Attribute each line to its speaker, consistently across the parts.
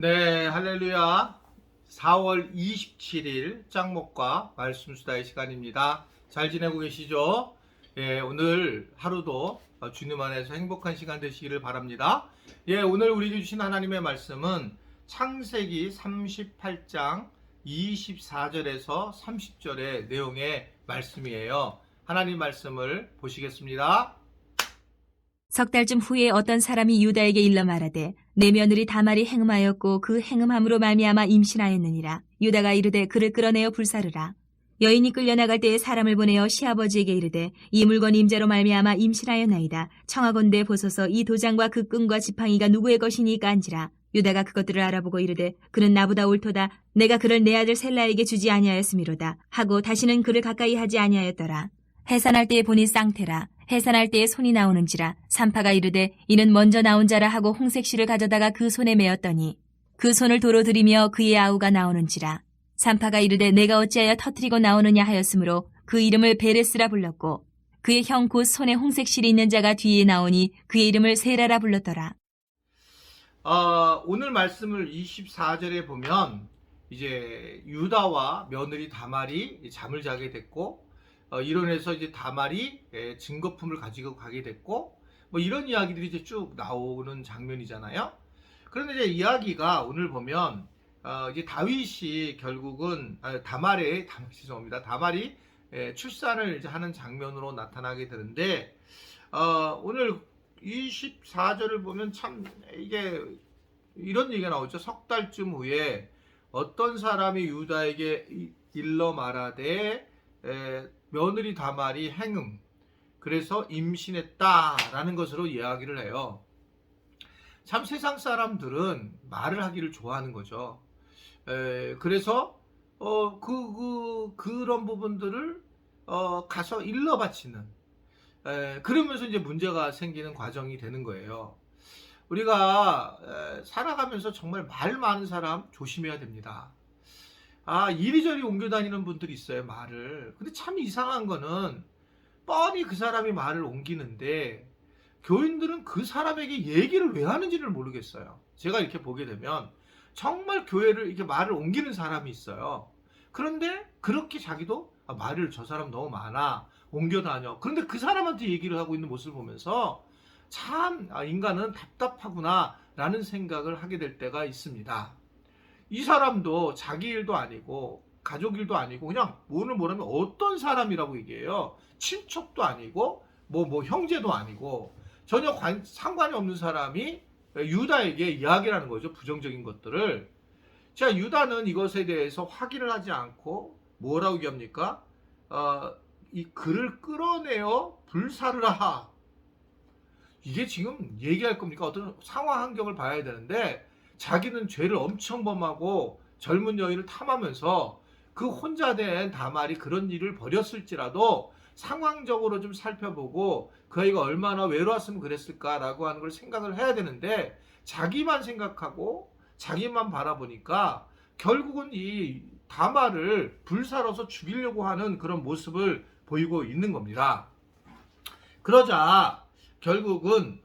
Speaker 1: 네, 할렐루야. 4월 27일 짱목과 말씀 수다의 시간입니다. 잘 지내고 계시죠? 예, 오늘 하루도 주님 안에서 행복한 시간 되시기를 바랍니다. 예, 오늘 우리에게 주신 하나님의 말씀은 창세기 38장 24절에서 30절의 내용의 말씀이에요. 하나님 말씀을 보시겠습니다.
Speaker 2: 석 달쯤 후에 어떤 사람이 유다에게 일러 말하되 내 며느리 다말이 행음하였고 그 행음함으로 말미암아 임신하였느니라. 유다가 이르되 그를 끌어내어 불사르라. 여인이 끌려나갈 때에 사람을 보내어 시아버지에게 이르되 이 물건 임자로 말미암아 임신하였나이다. 청하건대 보소서 이 도장과 그 끈과 지팡이가 누구의 것이니까 한지라. 유다가 그것들을 알아보고 이르되 그는 나보다 옳도다. 내가 그를 내 아들 셀라에게 주지 아니하였음이로다 하고 다시는 그를 가까이 하지 아니하였더라. 해산할 때에 보니 쌍태라. 해산할 때에 손이 나오는지라. 산파가 이르되 이는 먼저 나온 자라 하고 홍색실을 가져다가 그 손에 메었더니 그 손을 도로 들이며 그의 아우가 나오는지라. 산파가 이르되 내가 어찌하여 터뜨리고 나오느냐 하였으므로 그 이름을 베레스라 불렀고 그의 형 곧 손에 홍색실이 있는 자가 뒤에 나오니 그의 이름을 세라라 불렀더라.
Speaker 1: 오늘 말씀을 24절에 보면 이제 유다와 며느리 다말이 잠을 자게 됐고 이론에서 이제 다말이 증거품을 가지고 가게 됐고 뭐 이런 이야기들이 이제 쭉 나오는 장면이잖아요. 그런데 이제 이야기가 오늘 보면 이제 다윗이 결국은 다말이 출산을 이제 하는 장면으로 나타나게 되는데 오늘 24절을 보면 참 이게 이런 얘기가 나오죠. 석 달쯤 후에 어떤 사람이 유다에게 일러 말하되 며느리 다말이 행음 그래서 임신했다라는 것으로 이야기를 해요. 참 세상 사람들은 말을 하기를 좋아하는 거죠. 그래서 그런 부분들을 가서 일러 바치는 그러면서 이제 문제가 생기는 과정이 되는 거예요. 우리가 살아가면서 정말 말 많은 사람 조심해야 됩니다. 이리저리 옮겨 다니는 분들이 있어요, 말을. 근데 참 이상한 거는 뻔히 그 사람이 말을 옮기는데 교인들은 그 사람에게 얘기를 왜 하는지를 모르겠어요. 제가 이렇게 보게 되면 정말 교회를 이렇게 말을 옮기는 사람이 있어요. 그런데 그렇게 자기도 말을 저 사람 너무 많아 옮겨 다녀. 그런데 그 사람한테 얘기를 하고 있는 모습을 보면서 참 인간은 답답하구나 라는 생각을 하게 될 때가 있습니다. 이 사람도 자기 일도 아니고 가족 일도 아니고 그냥 오늘 뭐라면 어떤 사람이라고 얘기해요. 친척도 아니고 뭐 형제도 아니고 전혀 상관이 없는 사람이 유다에게 이야기를 하는 거죠. 부정적인 것들을. 자, 유다는 이것에 대해서 확인을 하지 않고 뭐라고 얘기합니까? 이 그를 끌어내어 불사르라. 이게 지금 얘기할 겁니까? 어떤 상황 환경을 봐야 되는데 자기는 죄를 엄청 범하고 젊은 여인을 탐하면서 그 혼자 된 다말이 그런 일을 벌였을지라도 상황적으로 좀 살펴보고 그 아이가 얼마나 외로웠으면 그랬을까라고 하는 걸 생각을 해야 되는데 자기만 생각하고 자기만 바라보니까 결국은 이 다말을 불사러서 죽이려고 하는 그런 모습을 보이고 있는 겁니다. 그러자 결국은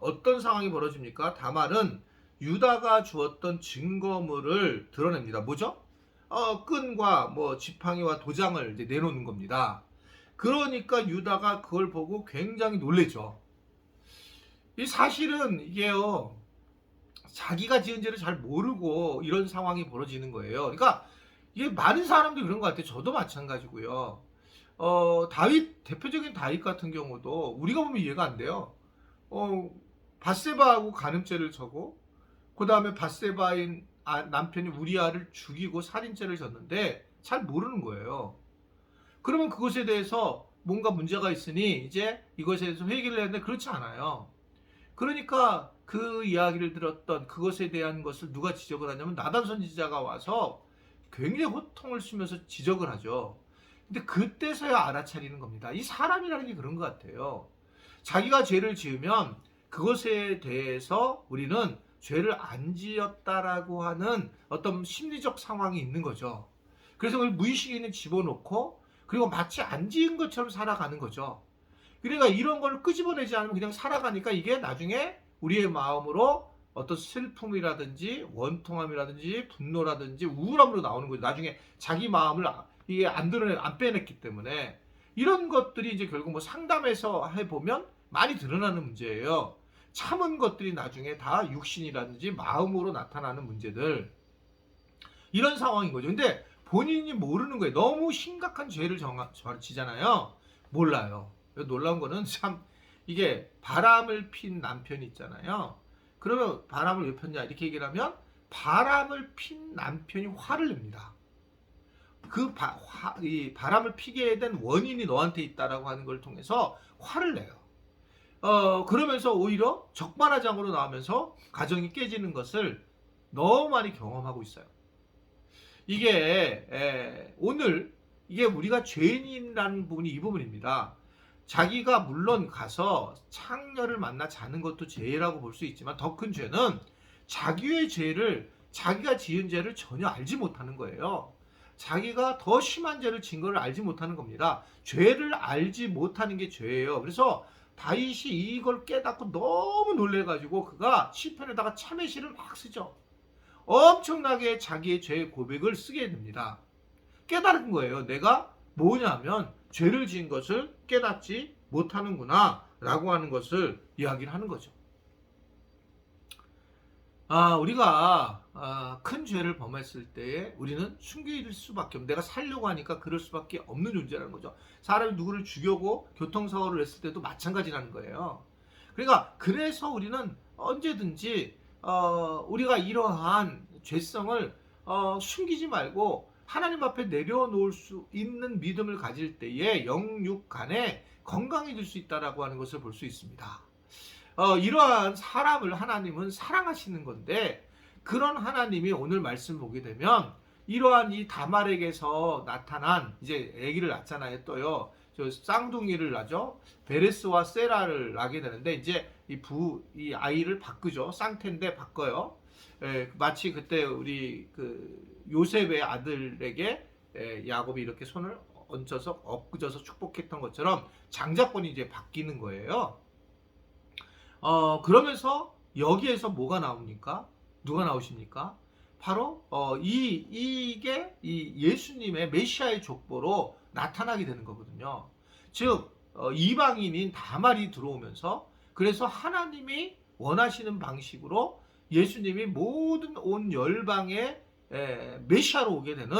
Speaker 1: 어떤 상황이 벌어집니까? 다말은 유다가 주었던 증거물을 드러냅니다. 뭐죠? 끈과 뭐 지팡이와 도장을 이제 내놓는 겁니다. 그러니까 유다가 그걸 보고 굉장히 놀래죠. 이 사실은 이게요, 자기가 지은 죄를 잘 모르고 이런 상황이 벌어지는 거예요. 그러니까 이게 많은 사람들이 그런 것 같아요. 저도 마찬가지고요. 대표적인 다윗 같은 경우도 우리가 보면 이해가 안 돼요. 밧세바하고 간음죄를 져고 그 다음에 밧세바인 남편이 우리아를 죽이고 살인죄를 졌는데 잘 모르는 거예요. 그러면 그것에 대해서 뭔가 문제가 있으니 이제 이것에 대해서 회개를 해야 하는데 그렇지 않아요. 그러니까 그 이야기를 들었던 그것에 대한 것을 누가 지적을 하냐면 나단 선지자가 와서 굉장히 호통을 치면서 지적을 하죠. 근데 그때서야 알아차리는 겁니다. 이 사람이라는 게 그런 것 같아요. 자기가 죄를 지으면 그것에 대해서 우리는 죄를 안 지었다라고 하는 어떤 심리적 상황이 있는 거죠. 그래서 그걸 무의식에 집어넣고 그리고 마치 안 지은 것처럼 살아가는 거죠. 그러니까 이런 걸 끄집어내지 않으면 그냥 살아가니까 이게 나중에 우리의 마음으로 어떤 슬픔이라든지 원통함이라든지 분노라든지 우울함으로 나오는 거죠. 나중에 자기 마음을 이게 안 빼냈기 때문에 이런 것들이 이제 결국 뭐 상담에서 해보면 많이 드러나는 문제예요. 참은 것들이 나중에 다 육신이라든지 마음으로 나타나는 문제들, 이런 상황인 거죠. 근데 본인이 모르는 거예요. 너무 심각한 죄를 지잖아요. 몰라요. 놀라운 거는 참, 이게 바람을 핀 남편이 있잖아요. 그러면 바람을 왜 폈냐 이렇게 얘기를 하면, 바람을 핀 남편이 화를 냅니다. 이 바람을 피게 된 원인이 너한테 있다라고 하는 걸 통해서 화를 내요. 그러면서 오히려 적반하장으로 나오면서 가정이 깨지는 것을 너무 많이 경험하고 있어요. 이게 오늘 이게 우리가 죄인이라는 부분이 이 부분입니다. 자기가 물론 가서 창녀를 만나 자는 것도 죄라고 볼 수 있지만, 더 큰 죄는 자기의 죄를, 자기가 지은 죄를 전혀 알지 못하는 거예요. 자기가 더 심한 죄를 진 걸 알지 못하는 겁니다. 죄를 알지 못하는 게 죄예요. 그래서 다윗이 이걸 깨닫고 너무 놀래가지고 그가 시편에다가 참회시를 막 쓰죠. 엄청나게 자기의 죄의 고백을 쓰게 됩니다. 깨달은 거예요. 내가 뭐냐면 죄를 지은 것을 깨닫지 못하는구나 라고 하는 것을 이야기를 하는 거죠. 우리가 큰 죄를 범했을 때에 우리는 숨길 수밖에 없는, 내가 살려고 하니까 그럴 수밖에 없는 존재라는 거죠. 사람이 누구를 죽여고 교통사고를 했을 때도 마찬가지라는 거예요. 그러니까 그래서 우리는 언제든지 우리가 이러한 죄성을 숨기지 말고 하나님 앞에 내려놓을 수 있는 믿음을 가질 때에 영육 간에 건강해질 수 있다라고 하는 것을 볼 수 있습니다. 이러한 사람을 하나님은 사랑하시는 건데, 그런 하나님이 오늘 말씀 보게 되면 이러한 이 다말에게서 나타난, 이제 아기를 낳잖아요. 또요, 저 쌍둥이를 낳죠. 베레스와 세라를 낳게 되는데, 이제 이 아이를 바꾸죠. 쌍태인데 바꿔요. 마치 그때 우리 그 요셉의 아들에게 야곱이 이렇게 손을 얹어서 엎그져서 축복했던 것처럼 장자권이 이제 바뀌는 거예요. 그러면서 여기에서 뭐가 나옵니까? 누가 나오십니까? 바로 이게 이 예수님의 메시아의 족보로 나타나게 되는 거거든요. 즉 이방인인 다말이 들어오면서, 그래서 하나님이 원하시는 방식으로 예수님이 모든 온 열방의 메시아로 오게 되는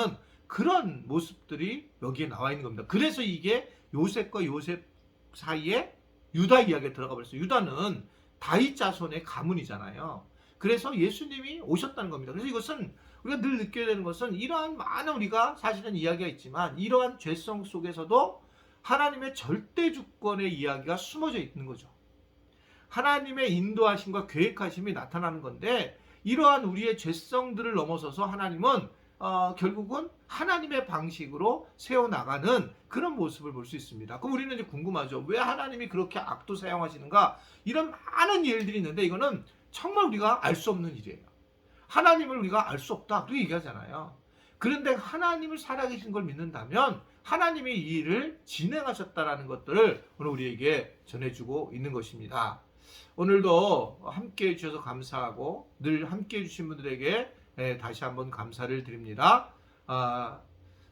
Speaker 1: 그런 모습들이 여기에 나와 있는 겁니다. 그래서 이게 요셉과 요셉 사이에 유다 이야기에 들어가 버렸어요. 유다는 다윗 자손의 가문이잖아요. 그래서 예수님이 오셨다는 겁니다. 그래서 이것은 우리가 늘 느껴야 되는 것은, 이러한 많은, 우리가 사실은 이야기가 있지만 이러한 죄성 속에서도 하나님의 절대 주권의 이야기가 숨어져 있는 거죠. 하나님의 인도하심과 계획하심이 나타나는 건데, 이러한 우리의 죄성들을 넘어서서 하나님은 결국은 하나님의 방식으로 세워나가는 그런 모습을 볼 수 있습니다. 그럼 우리는 이제 궁금하죠. 왜 하나님이 그렇게 악도 사용하시는가? 이런 많은 일들이 있는데, 이거는 정말 우리가 알 수 없는 일이에요. 하나님을 우리가 알 수 없다, 그렇게 얘기하잖아요. 그런데 하나님을 살아계신 걸 믿는다면 하나님이 이 일을 진행하셨다라는 것들을 오늘 우리에게 전해주고 있는 것입니다. 오늘도 함께해 주셔서 감사하고, 늘 함께해 주신 분들에게 다시 한번 감사를 드립니다.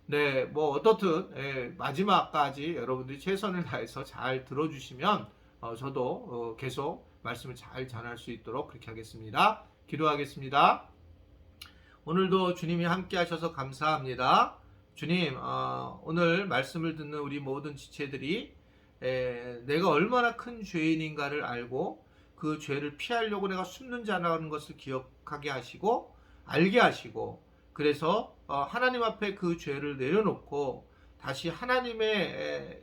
Speaker 1: 네, 뭐 어떻든 마지막까지 여러분들이 최선을 다해서 잘 들어주시면 저도 계속 말씀을 잘 전할 수 있도록 그렇게 하겠습니다. 기도하겠습니다. 오늘도 주님이 함께 하셔서 감사합니다. 주님, 오늘 말씀을 듣는 우리 모든 지체들이 내가 얼마나 큰 죄인인가를 알고 그 죄를 피하려고 내가 숨는 자라는 것을 기억하게 하시고 알게 하시고, 그래서 하나님 앞에 그 죄를 내려놓고 다시 하나님의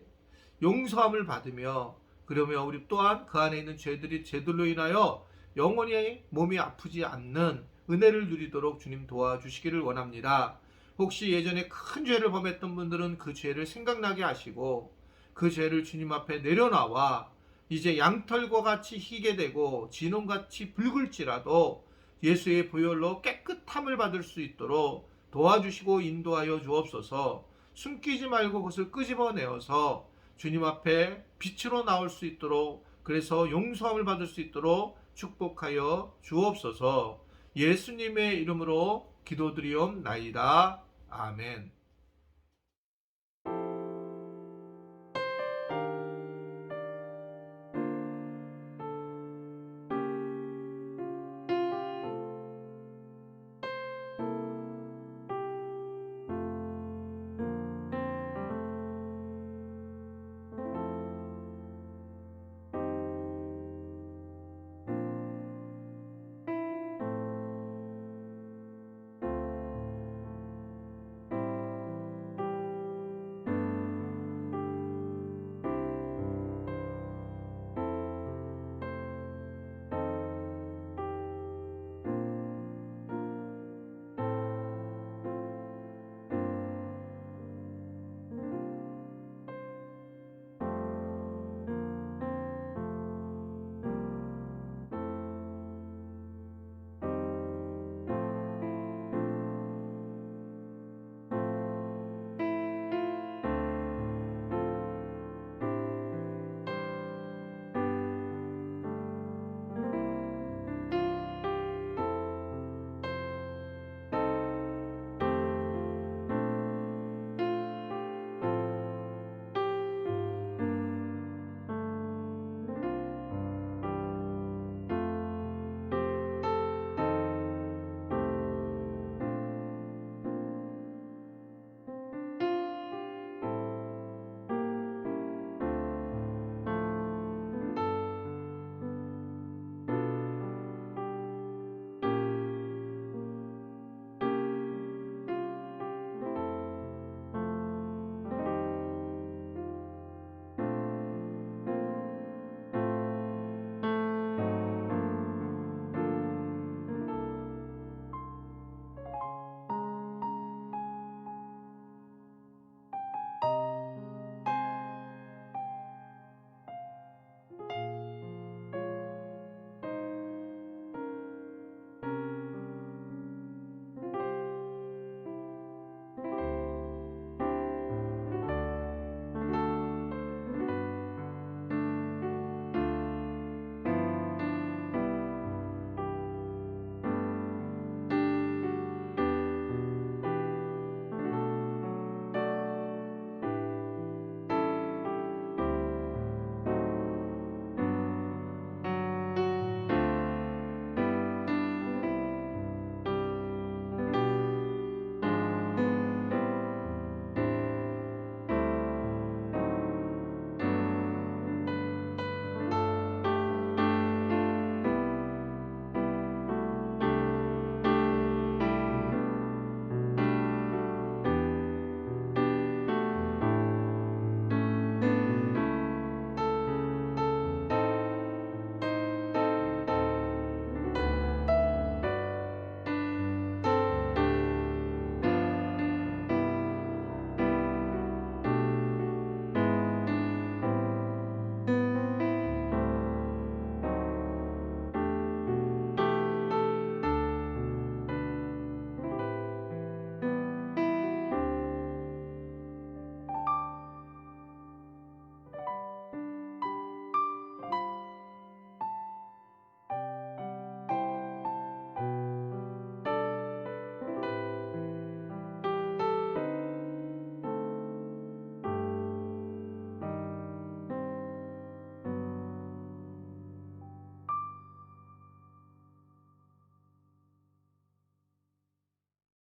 Speaker 1: 용서함을 받으며, 그러며 우리 또한 그 안에 있는 죄들로 인하여 영원히 몸이 아프지 않는 은혜를 누리도록 주님 도와주시기를 원합니다. 혹시 예전에 큰 죄를 범했던 분들은 그 죄를 생각나게 하시고, 그 죄를 주님 앞에 내려놔와 이제 양털과 같이 희게 되고 진홍같이 붉을지라도 예수의 보혈로 깨끗함을 받을 수 있도록 도와주시고 인도하여 주옵소서. 숨기지 말고 그것을 끄집어내어서 주님 앞에 빛으로 나올 수 있도록, 그래서 용서함을 받을 수 있도록 축복하여 주옵소서. 예수님의 이름으로 기도드리옵나이다. 아멘.